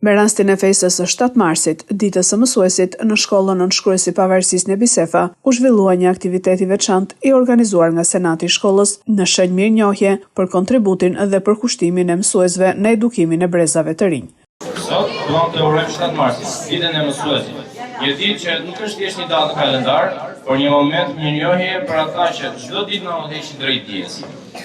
Me rastin e festës së 7 marsit, ditës së mësuesit, në shkollën nënshkruesi pavarësisë në Bisefa, u zhvillua një aktivitet i veçantë i organizuar nga Senati i shkollës në shenjë mirënjohje për kontributin dhe përkushtimin e mësuesve në edukimin e brezave të rinj. Sot duam të urojmë 7 marsit, ditën e mësuesit. Një ditë që nuk është thjesht një datë kalendar, por një moment mirënjohje për ata që çdo ditë na udhëheqin drejt dijes.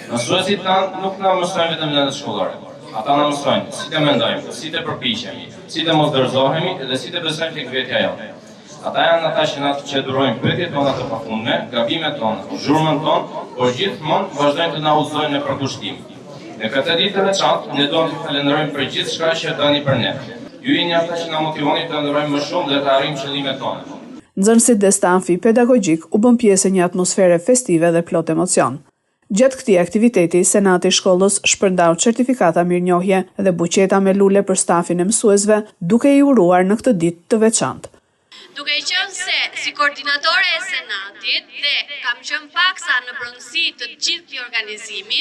Mësuesit tanë nuk na mësojnë vetëm në shkollore. Ata na mësojnë si të mendojmë, si të përpiqemi, si të mos dorëzohemi dhe si të besojmë tek vetja jonë. Ata janë ata që na çedurojnë pyetjet tona të pafundme, gabimet tona, zhurmën tonë, por gjithmonë vazhdojnë të na udhëzojnë në përkushtim. Në këtë ditë të veçantë, ne duam t'ju falenderojmë për gjithçka që bëni për ne. Ju jeni ata që na motivoni të ndërrojmë më shumë dhe të arrijmë qëllimet tona. Nxënësit dhe stafi pedagogjik u bën pjesë e një atmosfere festive dhe plot emocion. Gjatë këtij aktiviteti, Senati i shkollës shpërndau certifikata mirënjohje dhe buqeta me lule për stafin e mësuesve, duke i uruar në këtë ditë të veçantë. Duke i qenë se si koordinatore e Senatit dhe kam qenë paksa në brendësi të gjithë këtij organizimi,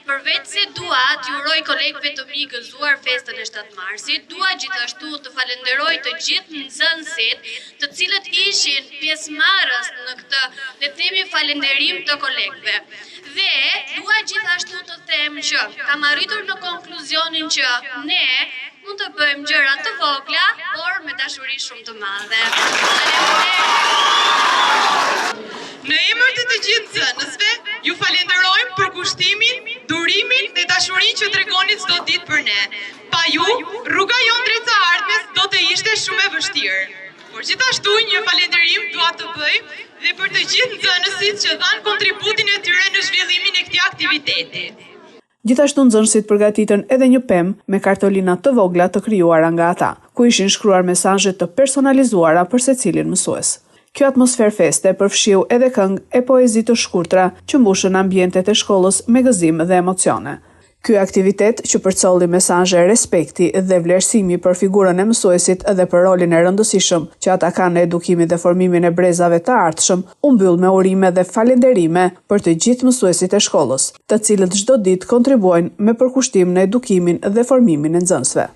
përveç se dua t'ju uroj kolegëve të mi gëzuar festën e 7 marsit, dua gjithashtu të falenderoj të gjithë nxënësit, të cilët ishin pjesëmarrës në këtë, le të themi, falënderim të kolegëve. Dhe dua gjithashtu të them që kam arritur në konkluzionin që ne mund të bëjmë gjëra të vogla, por me dashuri shumë të madhe. Në emër të gjithë nxënësve, ju falenderojmë për kushtimin, durimin dhe dashurinë që tregoni çdo ditë për ne. Pa ju, rruga jonë drejt së ardhmes do të ishte shumë e vështirë. Por gjithashtu një falënderim dua të bëj dhe për të gjithë nxënësit që dhanë kontributin e tyre në zhvillimin e këtij aktiviteti. Gjithashtu nxënësit përgatitën edhe një pemë me kartolina të vogla të krijuara nga ata, ku ishin shkruar mesazhe të personalizuara për secilin mësues. Kjo atmosferë feste përfshiu edhe këngë e poezi të shkurtra që mbushën ambientet e shkollës me gëzim dhe emocione. Ky aktivitet që përcolli mesazhe respekti dhe vlerësimi për figurën e mësuesit dhe për rolin e rëndësishëm që ata kanë në edukimin dhe formimin e brezave të ardhshëm, u mbyll me urime dhe falënderime për të gjithë mësuesit e shkollës, të cilët çdo ditë kontribuojnë me përkushtim në edukimin dhe formimin e nxënësve.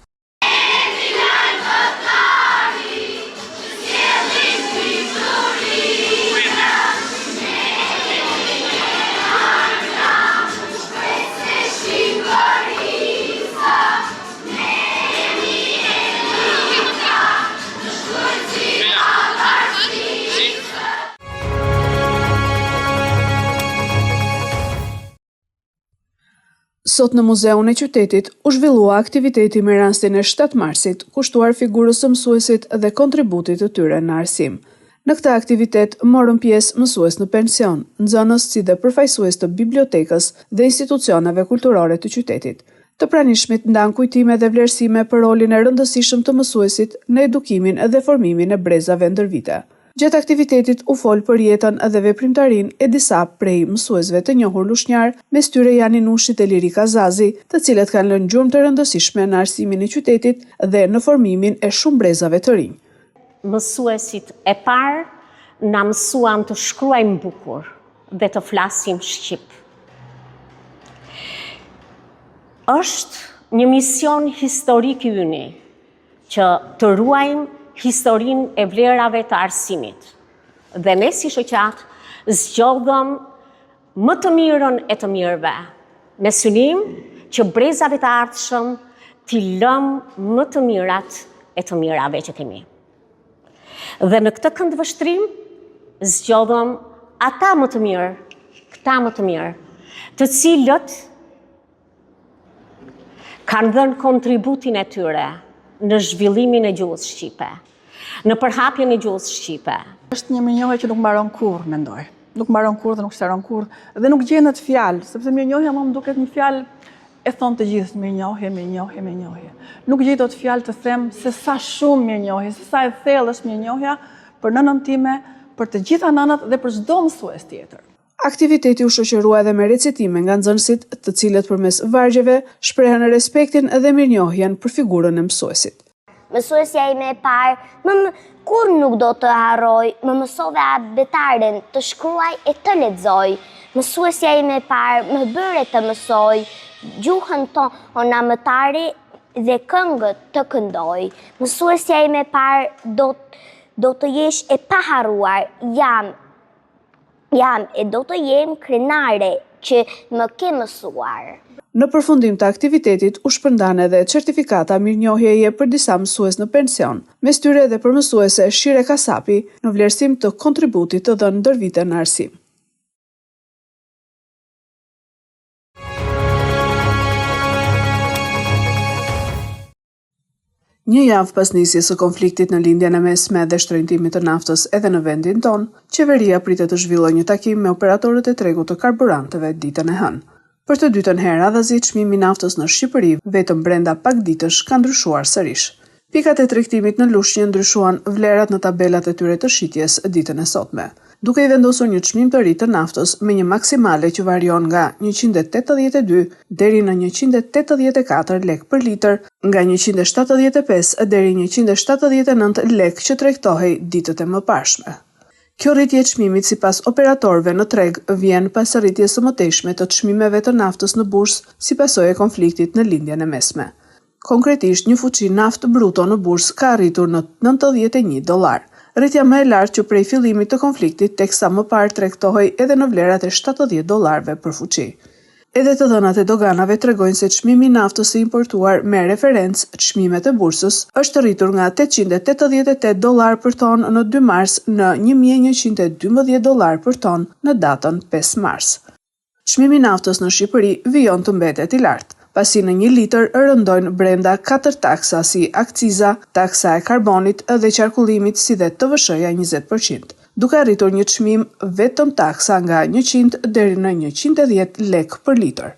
Sot në Muzeun e Qytetit u zhvillua aktiviteti me rastin e 7 marsit, kushtuar figurës së mësuesit dhe kontributit të tyre në arsim. Në këtë aktivitet morën pjesë mësues në pension, nxënës si dhe përfaqësues të bibliotekës dhe institucioneve kulturore të qytetit. Të pranishmit ndan kujtime dhe vlerësime për rolin e rëndësishëm të mësuesit në edukimin dhe formimin e brezave ndër vite. Gjatë aktivitetit u fol për jetën dhe veprimtarinë e disa prej mësuesve të njohur lushnjar, mes tyre janë Nushit e Lirika Zazi, të cilët kanë lënë gjurmë të rëndësishme në arsimin e qytetit dhe në formimin e shumë brezave të rinj. Mësuesit e parë na mësuan të shkruajmë bukur dhe të flasim shqip. Është një mision historik i ynë që të ruajmë historinë e vlerave të arsimit. Dhe ne si shoqat zgjodhëm më të mirën e të mirëve, me synim që brezave të ardhshëm t'i lëmë më të mirat e të mirave që kemi. Dhe në këtë këndvështrim zgjodhëm ata më të mirë, këta më të mirë, të cilët kanë dhënë kontributin e tyre në zhvillimin e gjuhës shqipe, në përhapjen e gjuhës shqipe. Është një mirënjohje që nuk mbaron kurrë, mendoj. Nuk mbaron kurrë dhe nuk shtaron kurrë dhe nuk gjendet fjalë, sepse mirënjohja më duket një fjalë e thon të gjithë, mirënjohje. Nuk gjej dot fjalë të them se sa shumë mirënjohje, se sa e thellë është mirënjohja për nënën time, për të gjitha nënat dhe për çdo mësues tjetër. Aktiviteti u shoqërua edhe me recitime nga nxënësit, të cilët përmes vargjeve shprehen respektin dhe mirënjohjen për figurën e mësuesit. Mësuesja ime e parë, kur nuk do të harroj, më mësove abetaren të shkruaj e të lexoj. Mësuesja ime e parë më bëre të mësoj gjuhën tonë anëtare dhe këngët të këndoj. Mësuesja ime parë do të jesh e paharruar, jam e do të jem krenare që më ke mësuar. Në përfundim të aktivitetit u shpërndan edhe certifikata mirënjohjeje për disa mësues në pension, mes tyre edhe për mësuese Shire Kasapi në vlerësim të kontributit të dhënë ndër vite në arsim. Një javë pas nisjes së konfliktit në lindjen e mesme dhe shtrëngimit të naftës edhe në vendin tonë, qeveria pritet të zhvillojë një takim me operatorët e tregut të karburanteve ditën e hënë. Për të dytën herë radhazi, çmimi i naftës në Shqipëri vetëm brenda pak ditësh ka ndryshuar sërish. Pikat e tregtimit në Lushnjë ndryshuan vlerat në tabelat e tyre të shitjes ditën e sotme, duke I vendosur një çmim të ri të naftës me një maksimale që varion nga 182 deri në 184 lek për litër, nga 175 deri 179 lek që tregtohej ditët e mëparshme. Kjo rritje e çmimit sipas operatorëve në treg vjen pas rritjes së mëtejshme të çmimeve të naftës në bursë si pasojë e konfliktit në lindjen e mesme. Konkretisht, një fuqi naftë bruto në bursë ka arritur në $91. Rritja më e lartë që prej fillimit të konfliktit, teksa më parë tregtohej edhe në vlerat e $70 për fuqi. Edhe të dhënat e doganave tregojnë se çmimi I naftës së importuar me referencë çmimet e bursës është rritur nga $888 për ton në 2 mars në $1112 për ton në datën 5 mars. Çmimi I naftës në Shqipëri vijon të mbetet I lartë, pasi në 1 litër rëndojnë brenda 4 taksa si akciza, taksa e karbonit dhe qarkullimit si dhe TVSH-ja 20%. Duke arritur një çmim vetëm taksa nga 100 deri në 110 lek për litër.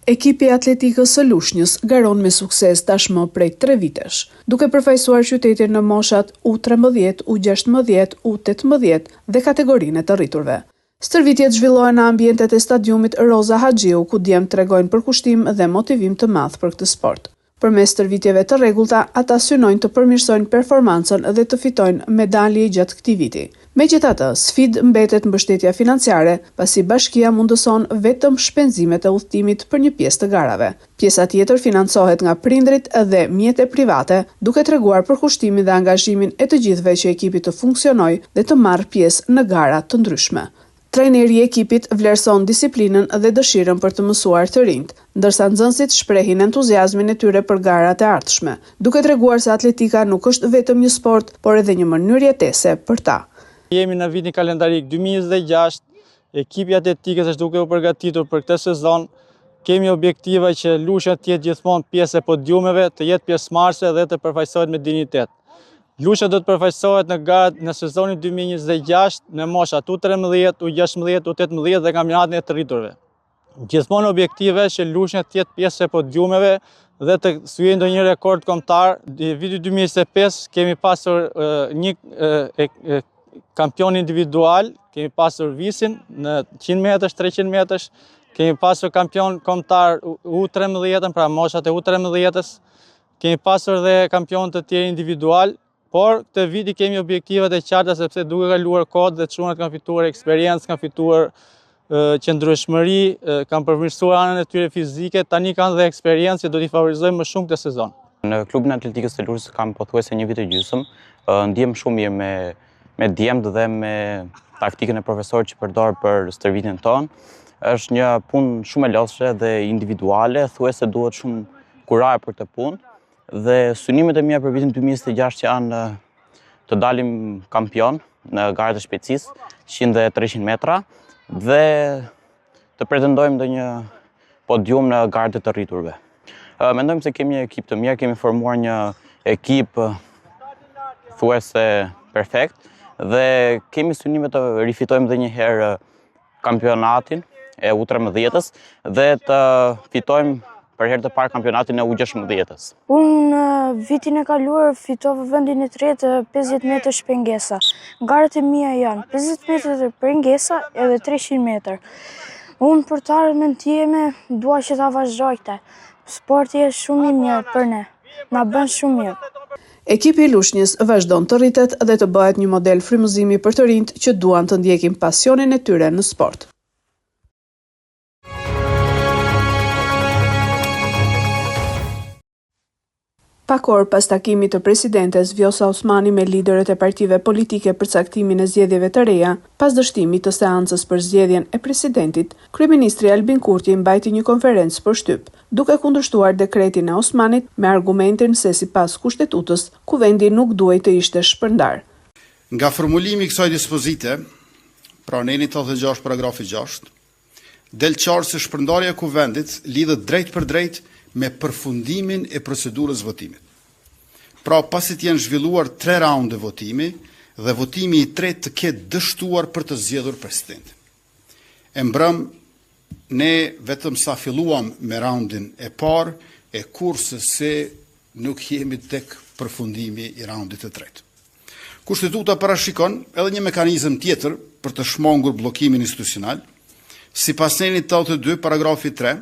Ekipi atletikës së Lushnjës garon me sukses tashmë prej 3 vitesh, duke përfaqësuar qytetin në moshat U13, U16, U18 dhe kategorinë e të rriturve. Stërvitjet zhvillohen në ambientet e stadiumit Roza Haxhiu, ku djemt tregojnë përkushtim dhe motivim të madh për këtë sport. Përmes stërvitjeve të rregullta, ata synojnë të përmirësojnë performancën dhe të fitojnë medalje gjatë këtij viti. Megjithatë, sfidë mbetet mbështetja financiare, pasi bashkia mundëson vetëm shpenzimet e udhëtimit për një pjesë të garave. Pjesa tjetër financohet nga prindrit dhe mjete private, duke treguar përkushtimin dhe angazhimin e të gjithëve që ekipi të funksionojë dhe të marrë pjesë në gara të ndryshme. Trajneri I ekipit vlerëson disiplinën dhe dëshirën për të mësuar të rinjt, ndërsa nxënësit shprehin entuziazmin e tyre për garat e ardhshme, duke treguar se atletika nuk është vetëm një sport, por edhe një mënyrë jetese për ta. Jemi në vitin kalendarik 2026, ekipi atletikës është duke u përgatitur për këtë sezon. Kemi objektiva që Lushnja të jetë gjithmonë pjesë e podiumeve, të jetë pjesëmarrëse dhe të përfaqësohet me dinjitet. Lushnja do të përfaqësohet në garat në sezonin 2026 në moshat U13, U16, U18 dhe kampionatin e të rriturve. Gjithmonë objektive që Lushnja të jetë pjesë e podiumeve dhe të syejë ndonjë rekord kombëtar. Në vitin 2025 kemi pasur një kampion individual, kemi pasur visin në 100 metrash, 300 metrash, kemi pasur kampion kombëtar U13, pra moshat e U13-s, kemi pasur dhe kampion të tjerë individual. Por këtë viti kemi objektivat e qarta sepse duke kaluar kohë dhe çunat kanë fituar eksperiencë, kanë fituar qëndrueshmëri, kanë përmirësuar anën e tyre fizike, tani kanë dhe eksperiencë që do t'i favorizojmë më shumë këtë sezon. Në klubin e atletikës së Lushnjës kam pothuajse një vit e gjysmë, ndiem shumë mirë me djemt dhe me taktikën e profesorit që përdor për stërvitjen tonë. Është një punë shumë e lodhshme dhe individuale, thuajse duhet shumë kurajë për këtë punë. Dhe synimet e mia për vitin 2026 janë të dalim kampion në garat e shpejtësisë, 100 dhe 300 metra, dhe të pretendojmë ndonjë podium në garat e të rriturve. Mendojmë se kemi një ekip të mirë, kemi formuar një ekip thuajse perfekt dhe kemi synimet të rifitojmë edhe një herë kampionatin e U13-s dhe të fitojmë për herë të parë kampionatin e U16-s. Unë vitin e kaluar fitova vendin e tretë 50 metrë shpengesa. Garat e mia janë 50 metrë shpengesa edhe 300 metrë. Unë për të ardhmen time dua që ta vazhdoj këtë. Sporti është shumë I mirë për ne. na bën shumë mirë. Ekipi i Lushnjës vazhdon të rritet dhe të bëhet një model frymëzimi për të rinjt që duan të ndjekin pasionin e tyre në sport. Pak orë pas takimit të presidentes Vjosa Osmani me liderët e partive politike për caktimin e zgjedhjeve të reja, pas dështimit të seancës për zgjedhjen e presidentit, kryeministri Albin Kurti mbajti një konferencë për shtyp, duke kundërshtuar dekretin e Osmanit me argumentin se sipas kushtetutës, kuvendi nuk duhej të ishte shpërndar. Nga formulimi i kësaj dispozite, pra në 86 paragrafi 6, del qartë se shpërndarja e kuvendit lidhet drejt për drejt me përfundimin e procedurës votimit. Pra, pasi të janë zhvilluar 3 raunde votimi dhe votimi i tretë të ketë dështuar për të zgjedhur presidentin. E mbrëm, ne vetëm sa filluam me raundin e parë, e kurse se nuk jemi tek përfundimi i raundit të tretë. Kushtetuta parashikon edhe një mekanizëm tjetër për të shmangur bllokimin institucional, sipas nenit 82 paragrafi 3,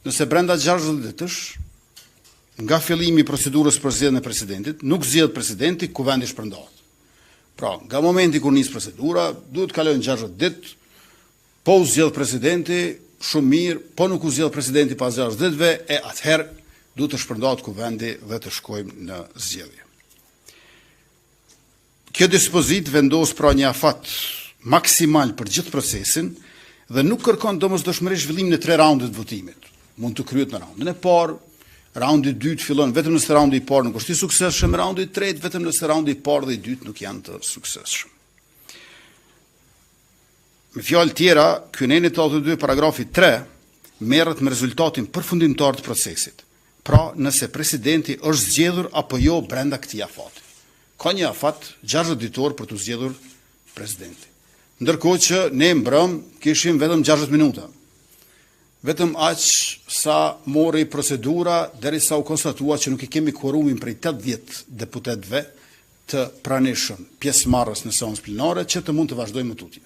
nëse brenda 60 ditësh, nga fillimi i procedurës për zgjedhjen e presidentit, nuk zgjedh presidenti, kuvendi shpërndahet. Pra, nga momenti kur nis procedura, duhet të kalojnë 60 ditë, po u zgjedh presidenti, shumë mirë, po nuk u zgjedh presidenti pas 60 ditëve, e atëherë duhet të shpërndahet kuvendi dhe të shkojmë në zgjedhje. Kjo dispozit vendos pra një afat maksimal për gjithë procesin dhe nuk kërkon domosdoshmërisht zhvillimin e 3 raundet votimit. Mund të kryet në raundin e parë, raundi i dytë fillon vetëm nëse raundi i parë nuk është i suksesshëm, raundi i tretë vetëm nëse raundi i parë dhe i dytë nuk janë të suksesshëm. Me fjalë tjera, ky neni 82 paragrafi 3 merret me rezultatin përfundimtar të procesit. Pra, nëse presidenti është zgjedhur apo jo brenda këtij afati. Ka një afat 60 ditor për të zgjedhur presidenti. Ndërkohë që ne mbrëm kishim vetëm 60 minuta. Vetëm aq sa mori procedura derisa u konstatua që nuk i kemi kvorumin prej 80 deputetëve të pranishëm pjesëmarrës në seancë plenare që të mund të vazhdojmë tutje.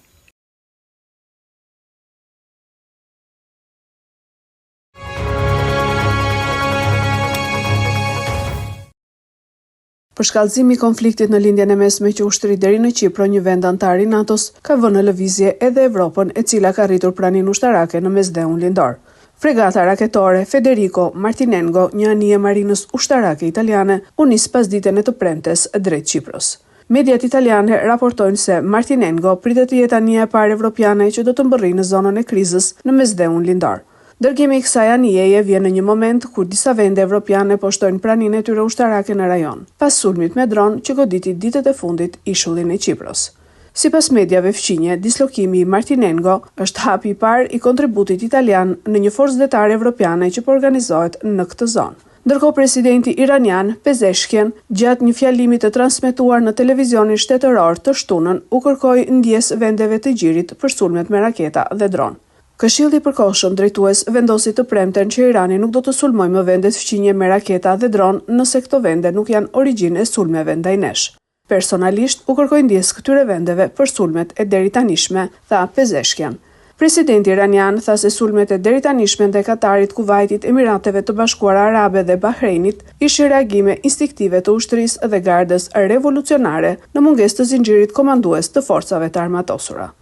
Për shkallëzimi i konfliktit në lindjen e mesme që ushtri deri në Qipro, një vend antar i NATO-s, ka vënë në lëvizje edhe Evropën, e cila ka rritur praninë ushtarake në mesdheun lindor. Fregata raketore Federico Martinengo, një anije marinës ushtarake italiane, u nis pasditën e të premtes drejt Qipros. Mediat italiane raportojnë se Martinengo pritet të jetë anija e parë evropiane që do të mbërrijë në zonën e krizës në mesdheun lindor. Dërgimi i kësaj anijeje vjen në një moment kur disa vende evropiane poshtojnë praninë e tyre ushtarake në rajon, pas sulmit me dron që goditi ditët e fundit ishullin e Qipros. Sipas mediave fqinje, dislokimi i Martinengo është hapi i parë i kontributit italian në një forcë detare evropiane që po organizohet në këtë zonë. Ndërkohë presidenti iranian Pezeshkian, gjatë një fjalimi të transmetuar në televizionin shtetëror të shtunën, u kërkoi ndjes vendeve të gjirit për sulmet me raketa dhe dron. Këshilli i përkohshëm drejtues vendosi të premten që Irani nuk do të sulmojë më vendet fqinje me raketa dhe dron nëse këto vende nuk janë origjinë e sulmeve ndaj nesh. Personalisht u kërkoi ndjes këtyre vendeve për sulmet e deritanishme, tha Pezeshkian. Presidenti iranian tha se sulmet e deritanishme ndaj Katarit, Kuvajtit, Emirateve të Bashkuara Arabe dhe Bahreinit ishin reagime instiktive të ushtrisë dhe gardës revolucionare në mungesë të zinxhirit komandues të forcave të armatosura.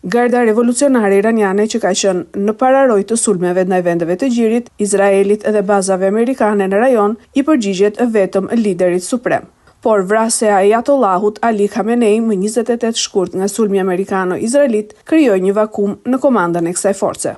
Garda revolucionare iraniane që ka qenë në pararoj të sulmeve ndaj vendeve të gjirit, Izraelit dhe bazave amerikane në rajon, i përgjigjet vetëm liderit suprem. Por vrasja e Ajatollahut Ali Khamenei më 28 shkurt nga sulmi amerikano-izraelit krijoi një vakum në komandën e kësaj force.